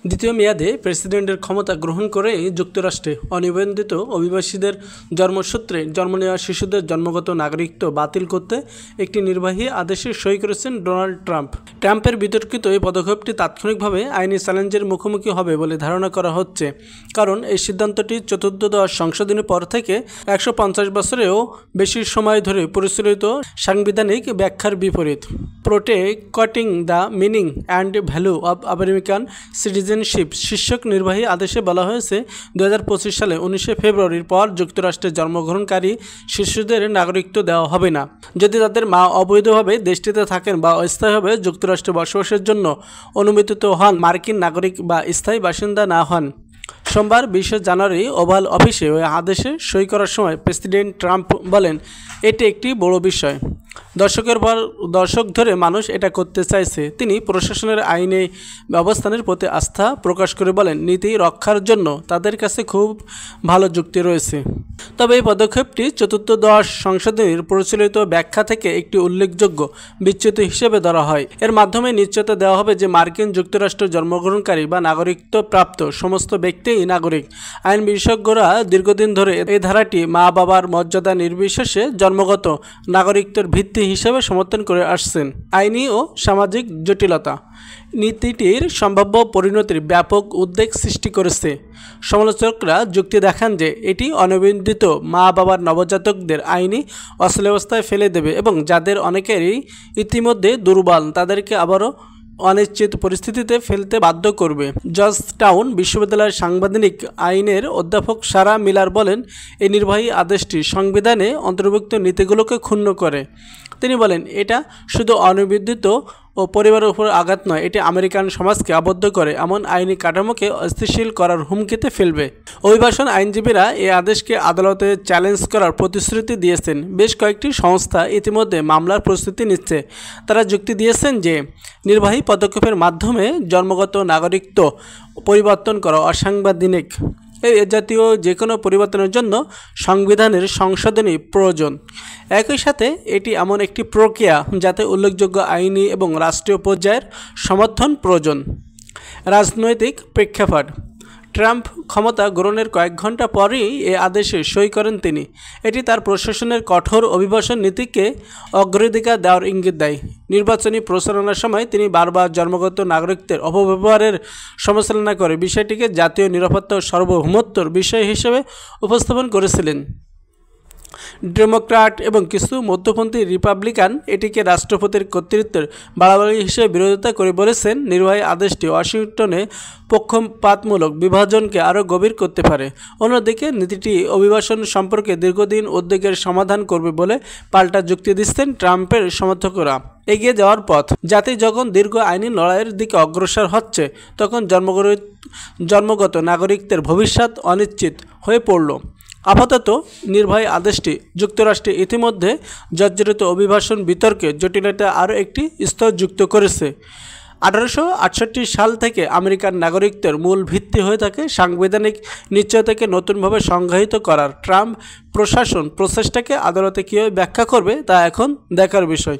দ্বিতীয় মেয়াদে প্রেসিডেন্টের ক্ষমতা গ্রহণ করে যুক্তরাষ্ট্রে অনিবন্ধিত অভিবাসীদের জন্মসূত্রে জন্ম নেওয়া শিশুদের জন্মগত নাগরিকত্ব বাতিল করতে একটি নির্বাহী আদেশে সই করেছেন ডোনাল্ড ট্রাম্প। ট্রাম্পের বিতর্কিত এই পদক্ষেপটি তাৎক্ষণিকভাবে আইনি চ্যালেঞ্জের মুখোমুখি হবে বলে ধারণা করা হচ্ছে, কারণ এই সিদ্ধান্তটি চতুর্দশ সংশোধনের পর থেকে 150 বছরেও বেশি সময় ধরে পরিচালিত সাংবিধানিক ব্যাখ্যার বিপরীত। Protecting the meaning and value of American citizenship শীর্ষক নির্বাহী আদেশে বলা হয়েছে, 2025 সালে 19 ফেব্রুয়ারির পর যুক্তরাষ্ট্রে জন্মগ্রহণকারী শিশুদের নাগরিকত্ব দেওয়া হবে না, যদি তাদের মা অবৈধভাবে দেশটিতে থাকেন বা অস্থায়ীভাবে যুক্তরাষ্ট্রে বসবাসের জন্য অনুমোদিত হন, মার্কিন নাগরিক বা স্থায়ী বাসিন্দা না হন। সোমবার 20 জানুয়ারি ওভাল অফিসে ওই আদেশে সই করার সময় প্রেসিডেন্ট ট্রাম্প বলেন, এটি একটি বড় বিষয়। দশকের পর দশক ধরে মানুষ এটা করতে চাইছে। তিনি প্রশাসনের আইনি ব্যবস্থানের প্রতি আস্থা প্রকাশ করে বলেন, নীতি রক্ষার জন্য তাদের কাছে খুব ভালো যুক্তি রয়েছে। তবে এই পদক্ষেপটি চতুর্দশ সংশোধনীর প্রচলিত ব্যাখ্যা থেকে একটি উল্লেখযোগ্য বিচ্যুতি হিসেবে ধরা হয়। এর মাধ্যমে নিশ্চয়তা দেওয়া হবে যে মার্কিন যুক্তরাষ্ট্র জন্মগ্রহণকারী বা নাগরিকত্ব প্রাপ্ত সমস্ত ব্যক্তিই নাগরিক। আইন বিশেষজ্ঞরা দীর্ঘদিন ধরে এই ধারাটি মা বাবার মর্যাদা নির্বিশেষে জন্মগত নাগরিকত্বের ভিত্তি হিসেবে সমর্থন করে আসছেন। আইনি ও সামাজিক জটিলতা নীতিটির সম্ভাব্য পরিণতির ব্যাপক উদ্বেগ সৃষ্টি করেছে। সমালোচকরা যুক্তি দেখান যে এটি অনিবন্ধিত মা বাবার নবজাতকদের আইনি অচলাবস্থায় ফেলে দেবে এবং যাদের অনেকেরই ইতিমধ্যে দুর্বল তাদেরকে আবারও অনিশ্চিত পরিস্থিতিতে ফেলতে বাধ্য করবে। জর্জটাউন বিশ্ববিদ্যালয়ের সাংবিধানিক আইনের অধ্যাপক সারা মিলার বলেন, এই নির্বাহী আদেশটি সংবিধানে অন্তর্ভুক্ত নীতিগুলোকে ক্ষুণ্ণ করে। তিনি বলেন, এটা শুধু অনিবন্ধিত ও পরিবারের উপর আঘাত নয়, এটি আমেরিকান সমাজকে আবদ্ধ করে এমন আইনি কাঠামোকে অস্থিতিশীল করার হুমকিতে ফেলবে। অভিবাসন আইনজীবীরা এই আদেশকে আদালতে চ্যালেঞ্জ করার প্রতিশ্রুতি দিয়েছেন। বেশ কয়েকটি সংস্থা ইতিমধ্যে মামলার প্রস্তুতি নিচ্ছে। তারা যুক্তি দিয়েছেন যে নির্বাহী পদক্ষেপের মাধ্যমে জন্মগত নাগরিকত্ব পরিবর্তন করা অসাংবিধানিক। এই জাতীয় যে কোনো পরিবর্তনের জন্য সংবিধানের সংশোধনী প্রয়োজন। একই সাথে এটি এমন একটি প্রক্রিয়া যাতে উল্লেখযোগ্য আইনি এবং রাষ্ট্রীয় পর্যায়ের সমর্থন প্রয়োজন। রাজনৈতিক প্রেক্ষাপট ট্রাম্প ক্ষমতা গ্রহণের কয়েক ঘন্টা পরেই এ আদেশে সই করেন তিনি। এটি তার প্রশাসনের কঠোর অভিবাসন নীতিকে অগ্রাধিকার দেওয়ার ইঙ্গিত দেয়। নির্বাচনী প্রচারণার সময় তিনি বারবার জন্মগত নাগরিকত্বের অপব্যবহারের সমালোচনা করে বিষয়টিকে জাতীয় নিরাপত্তা ও সার্বভৌমত্বর বিষয় হিসেবে উপস্থাপন করেছিলেন। ডেমোক্র্যাট এবং কিছু মধ্যপন্থী রিপাবলিকান এটিকে রাষ্ট্রপতির কর্তৃত্বের বাড়াবাড়ি হিসেবে বিরোধিতা করে বলেছেন, নির্বাহী আদেশটি ওয়াশিংটনে পক্ষপাতমূলক বিভাজনকে আরও গভীর করতে পারে। অন্যদিকে নীতিটি অভিবাসন সম্পর্কে দীর্ঘদিন উদ্বেগের সমাধান করবে বলে পাল্টা যুক্তি দিচ্ছেন ট্রাম্পের সমর্থকরা। এগিয়ে যাওয়ার পথ জাতি যখন দীর্ঘ আইনি লড়াইয়ের দিকে অগ্রসর হচ্ছে, তখন জন্মগত নাগরিকত্বের ভবিষ্যৎ অনিশ্চিত হয়ে পড়ল। আপাতত নির্বাহী আদেশটি যুক্তরাষ্ট্রে ইতিমধ্যে জর্জরিত অভিবাসন বিতর্কে জটিলতা আরও একটি স্তর যুক্ত করেছে। 1868 সাল থেকে আমেরিকান নাগরিকত্বের মূল ভিত্তি হয়ে থাকে সাংবিধানিক নিশ্চয়তাকে নতুনভাবে সংজ্ঞায়িত করার। ট্রাম্প প্রশাসন প্রচেষ্টাকে আদালতে কীভাবে ব্যাখ্যা করবে তা এখন দেখার বিষয়।